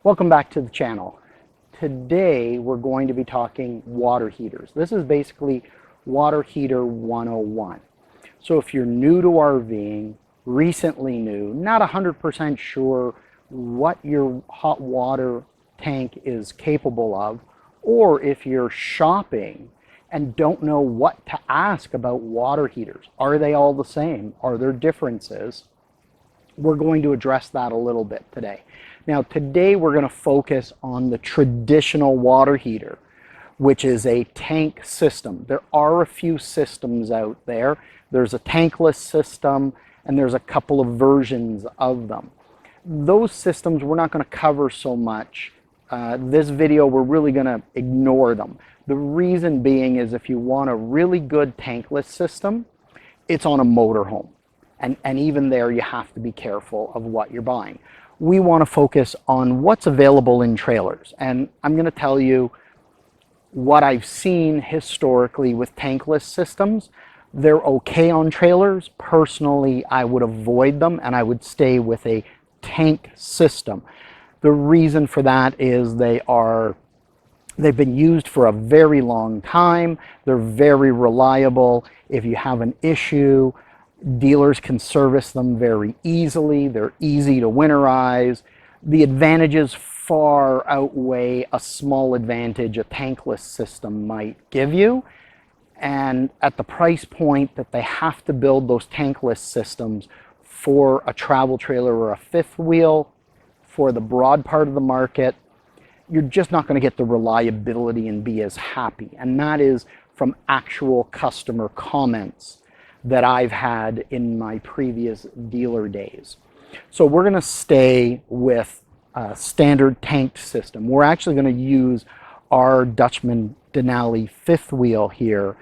Welcome back to the channel. Today we're going to be talking water heaters. This is basically water heater 101. So if you're new to RVing, recently new, not 100% sure what your hot water tank is capable of, or if you're shopping and don't know what to ask about water heaters, are they all the same? Are there differences? We're going to address that a little bit today. Now, today we're going to focus on the traditional water heater, which is a tank system. There are a few systems out there. There's a tankless system, and there's a couple of versions of them. Those systems we're not going to cover so much. This video, we're really going to ignore them. The reason being is if you want a really good tankless system, it's on a motorhome. And even there, you have to be careful of what you're buying. We want to focus on what's available in trailers. And I'm going to tell you what I've seen historically with tankless systems. They're okay on trailers. Personally, I would avoid them and I would stay with a tank system. The reason for that is they've been used for a very long time. They're very reliable. If you have an issue, dealers can service them very easily. They're easy to winterize. The advantages far outweigh a small advantage a tankless system might give you. And at the price point that they have to build those tankless systems for a travel trailer or a fifth wheel, for the broad part of the market, you're just not going to get the reliability and be as happy. And that is from actual customer comments that I've had in my previous dealer days. So we're going to stay with a standard tanked system. We're actually going to use our Dutchman Denali fifth wheel here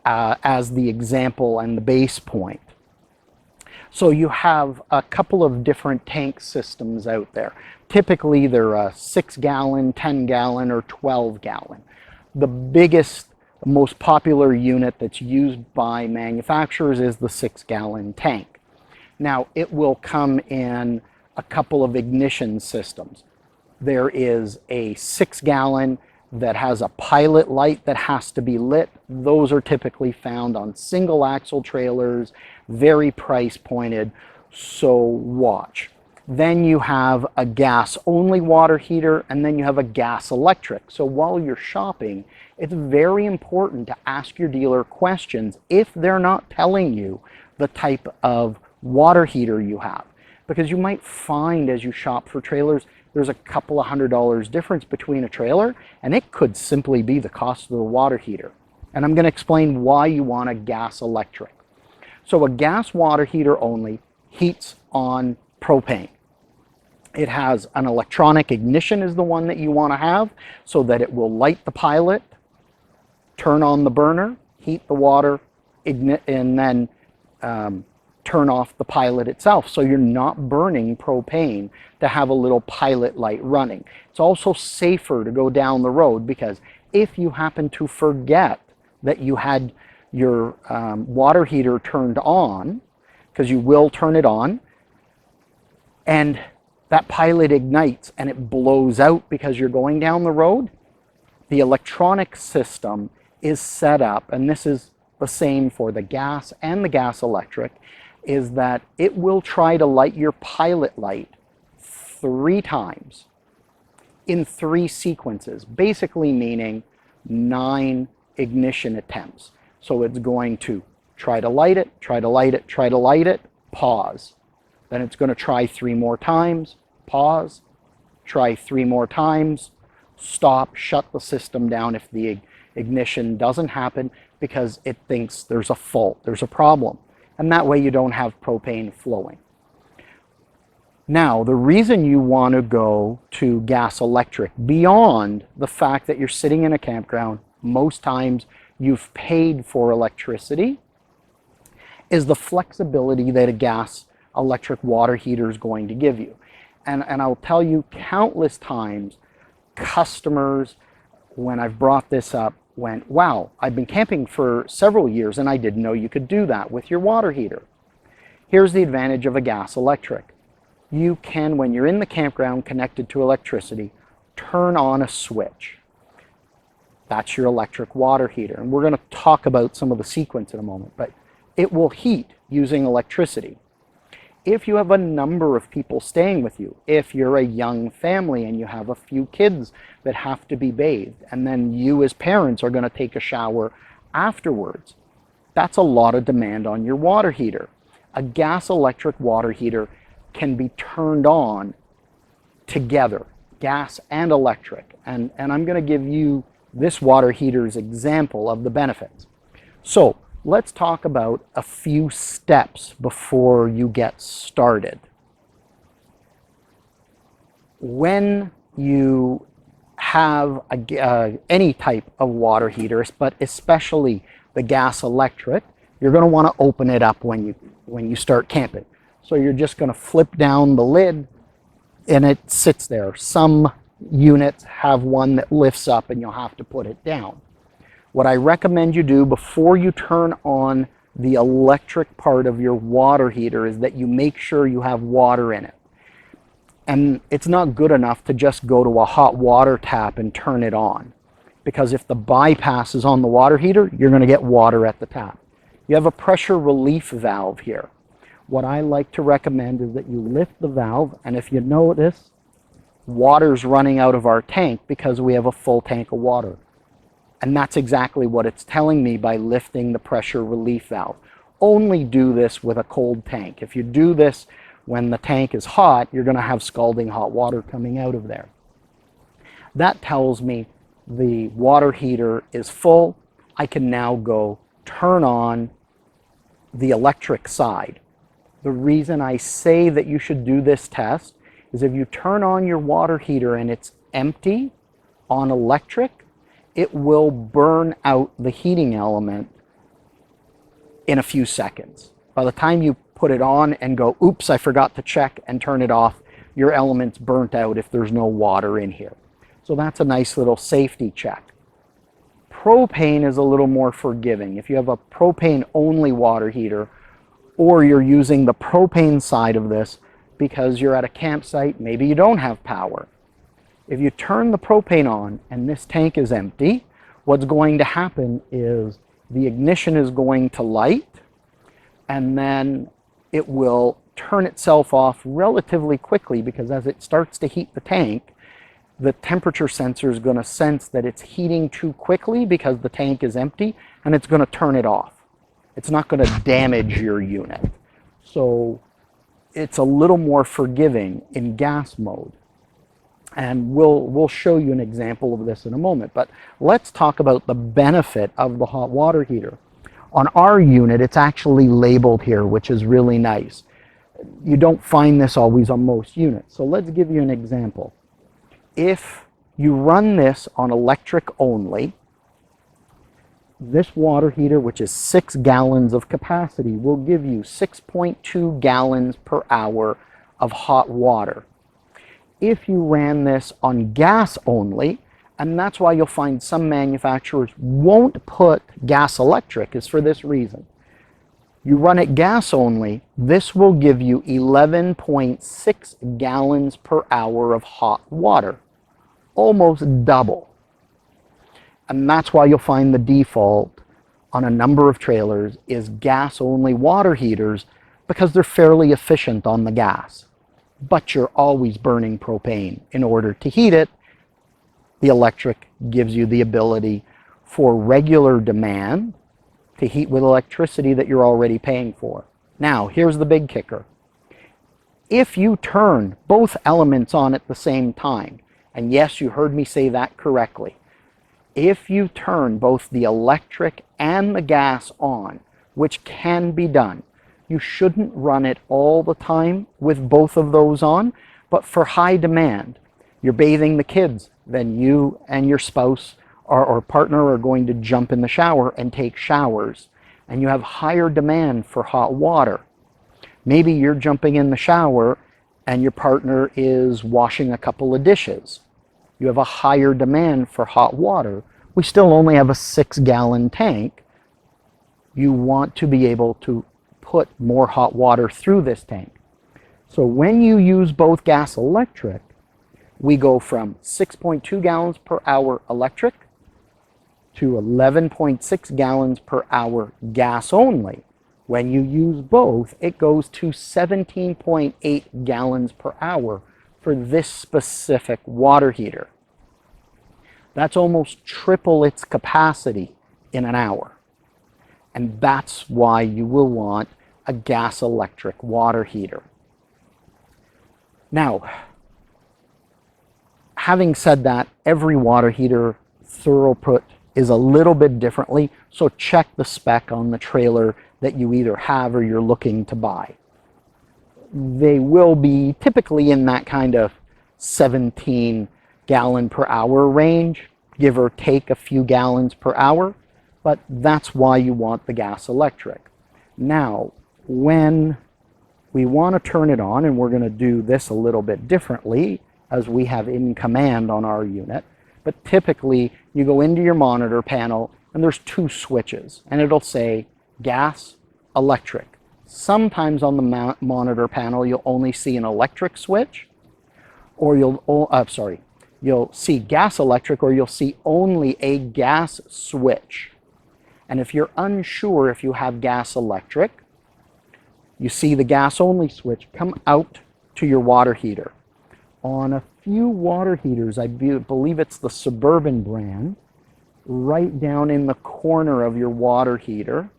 as the example and the base point. So you have a couple of different tank systems out there. Typically they're a 6-gallon, 10-gallon, or 12-gallon. The biggest, most popular unit that's used by manufacturers is the 6-gallon tank. Now, it will come in a couple of ignition systems. There is a 6-gallon that has a pilot light that has to be lit. Those are typically found on single axle trailers, very price pointed, so watch. Then you have a gas only water heater, and then you have a gas electric. So while you're shopping, it's very important to ask your dealer questions if they're not telling you the type of water heater you have. Because you might find as you shop for trailers, there's a couple of $100 difference between a trailer, and it could simply be the cost of the water heater. And I'm going to explain why you want a gas electric. So a gas water heater only heats on propane. It has an electronic ignition is the one that you want to have so that it will light the pilot, turn on the burner, heat the water, ignite, and then turn off the pilot itself. So you're not burning propane to have a little pilot light running. It's also safer to go down the road because if you happen to forget that you had your water heater turned on, because you will turn it on, and that pilot ignites and it blows out because you're going down the road, the electronic system is set up, and this is the same for the gas and the gas electric, is that it will try to light your pilot light 3 times in 3 sequences, basically meaning 9 ignition attempts. So it's going to try to light it, try to light it, try to light it, pause. Then it's going to try 3 more times, pause, try 3 more times, stop, shut the system down if the ignition doesn't happen because it thinks there's a fault, there's a problem. And that way you don't have propane flowing. Now, the reason you want to go to gas electric, beyond the fact that you're sitting in a campground, most times you've paid for electricity, is the flexibility that a gas electric water heater is going to give you. And I'll tell you countless times, customers, when I've brought this up, went, wow, I've been camping for several years and I didn't know you could do that with your water heater. Here's the advantage of a gas electric. you can, when you're in the campground connected to electricity, turn on a switch. That's your electric water heater. And we're going to talk about some of the sequence in a moment, but it will heat using electricity. If you have a number of people staying with you, if you're a young family and you have a few kids that have to be bathed, and then you as parents are going to take a shower afterwards, that's a lot of demand on your water heater. A gas electric water heater can be turned on together, gas and electric. And I'm going to give you this water heater's example of the benefits. So let's talk about a few steps before you get started. When you have any type of water heater, but especially the gas electric, you're going to want to open it up when you start camping. So you're just going to flip down the lid and it sits there. Some units have one that lifts up and you'll have to put it down. What I recommend you do before you turn on the electric part of your water heater is that you make sure you have water in it. And it's not good enough to just go to a hot water tap and turn it on, because if the bypass is on the water heater, you're going to get water at the tap. You have a pressure relief valve here. What I like to recommend is that you lift the valve, and if you notice, water's running out of our tank because we have a full tank of water. And that's exactly what it's telling me by lifting the pressure relief valve. Only do this with a cold tank. If you do this when the tank is hot, you're going to have scalding hot water coming out of there. That tells me the water heater is full. I can now go turn on the electric side. The reason I say that you should do this test is if you turn on your water heater and it's empty on electric, it will burn out the heating element in a few seconds. By the time you put it on and go, oops, I forgot to check and turn it off, your element's burnt out if there's no water in here. So that's a nice little safety check. Propane is a little more forgiving. If you have a propane only water heater, or you're using the propane side of this because you're at a campsite, maybe you don't have power. If you turn the propane on and this tank is empty, what's going to happen is the ignition is going to light, and then it will turn itself off relatively quickly, because as it starts to heat the tank, the temperature sensor is going to sense that it's heating too quickly because the tank is empty, and it's going to turn it off. It's not going to damage your unit. So it's a little more forgiving in gas mode. And we'll show you an example of this in a moment. But let's talk about the benefit of the hot water heater. On our unit, it's actually labeled here, which is really nice. You don't find this always on most units. So let's give you an example. If you run this on electric only, this water heater, which is 6 gallons of capacity, will give you 6.2 gallons per hour of hot water. If you ran this on gas only, and that's why you'll find some manufacturers won't put gas electric, is for this reason. You run it gas only, this will give you 11.6 gallons per hour of hot water, almost double. And that's why you'll find the default on a number of trailers is gas only water heaters, because they're fairly efficient on the gas. But you're always burning propane in order to heat it. The electric gives you the ability for regular demand to heat with electricity that you're already paying for. Now, here's the big kicker. If you turn both elements on at the same time, and yes, you heard me say that correctly, if you turn both the electric and the gas on, which can be done, you shouldn't run it all the time with both of those on, but for high demand, you're bathing the kids, then you and your spouse or partner are going to jump in the shower and take showers, and you have higher demand for hot water. Maybe you're jumping in the shower and your partner is washing a couple of dishes. You have a higher demand for hot water. We still only have a 6-gallon tank. You want to be able to put more hot water through this tank. So when you use both gas electric, we go from 6.2 gallons per hour electric to 11.6 gallons per hour gas only. When you use both, it goes to 17.8 gallons per hour for this specific water heater. That's almost triple its capacity in an hour. And that's why you will want a gas electric water heater. Now, having said that, every water heater throughput is a little bit differently, so check the spec on the trailer that you either have or you're looking to buy. They will be typically in that kind of 17 gallon per hour range, give or take a few gallons per hour, but that's why you want the gas electric. Now, when we want to turn it on, and we're going to do this a little bit differently as we have in command on our unit, but typically you go into your monitor panel and there's two switches and it'll say gas, electric. Sometimes on the monitor panel you'll only see an electric switch, or you'll see gas electric, or you'll see only a gas switch. And if you're unsure if you have gas electric, you see the gas only switch come out to your water heater. On a few water heaters, I believe it's the Suburban brand, right down in the corner of your water heater,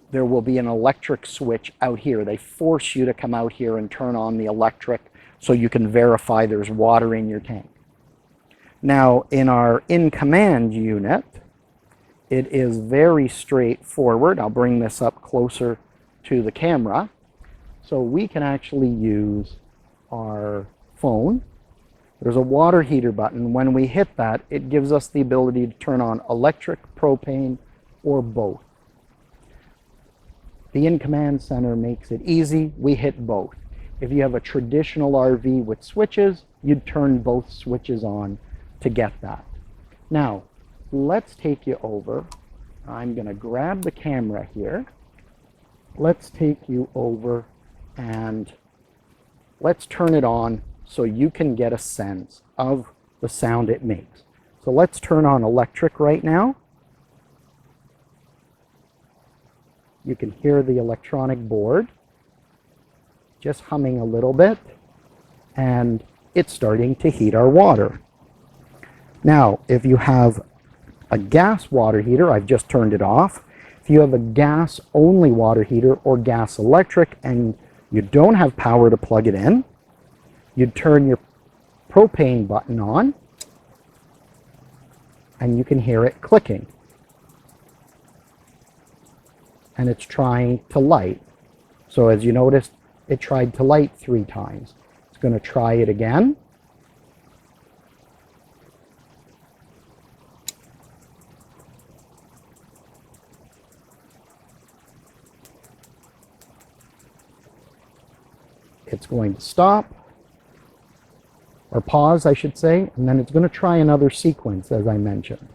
there will be an electric switch out here. They force you to come out here and turn on the electric so you can verify there's water in your tank. Now, in our in-command unit, it is very straightforward. I'll bring this up closer to the camera. So we can actually use our phone. There's a water heater button. When we hit that, it gives us the ability to turn on electric, propane, or both. The in-command center makes it easy. We hit both. If you have a traditional RV with switches, you'd turn both switches on to get that. Now, let's take you over. I'm going to grab the camera here. Let's take you over and let's turn it on so you can get a sense of the sound it makes. So let's turn on electric right now. You can hear the electronic board just humming a little bit, and it's starting to heat our water. Now, if you have a gas water heater, I've just turned it off. If you have a gas only water heater or gas electric and you don't have power to plug it in, you'd turn your propane button on and you can hear it clicking. And it's trying to light. So as you noticed, it tried to light 3 times. It's going to try it again. It's going to stop, or pause, I should say, and then it's going to try another sequence, as I mentioned.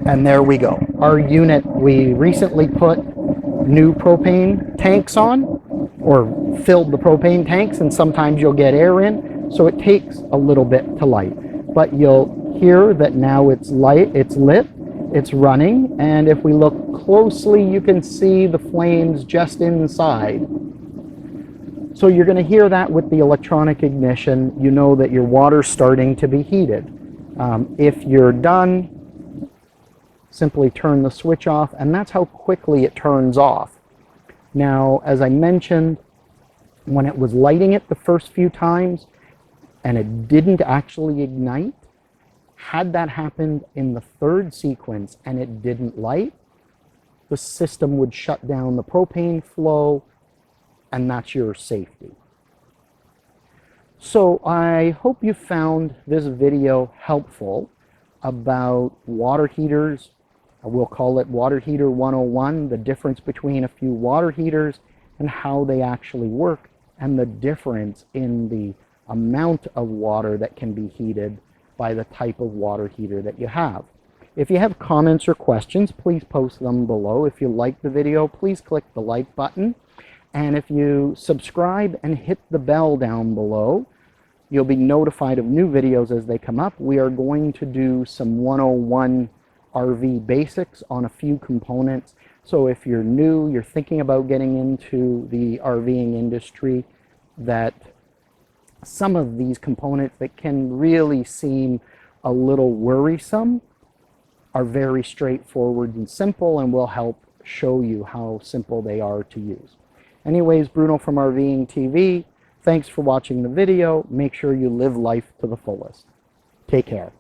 And there we go. Our unit, we recently put new propane tanks on, or filled the propane tanks, and sometimes you'll get air in, so it takes a little bit to light. But you'll hear that now it's light, it's lit, it's running, and if we look closely, you can see the flames just inside. So you're going to hear that with the electronic ignition. You know that your water's starting to be heated. If you're done, simply turn the switch off, and that's how quickly it turns off. Now, as I mentioned, when it was lighting it the first few times and it didn't actually ignite, had that happened in the third sequence and it didn't light, the system would shut down the propane flow, and that's your safety. So I hope you found this video helpful about water heaters. We'll call it Water Heater 101, the difference between a few water heaters and how they actually work, and the difference in the amount of water that can be heated by the type of water heater that you have. If you have comments or questions, please post them below. If you like the video, please click the like button. And if you subscribe and hit the bell down below, you'll be notified of new videos as they come up. We are going to do some 101 RV basics on a few components. So if you're new, you're thinking about getting into the RVing industry, that some of these components that can really seem a little worrisome are very straightforward and simple, and will help show you how simple they are to use. Anyways, Bruno from RVing TV, thanks for watching the video. Make sure you live life to the fullest. Take care.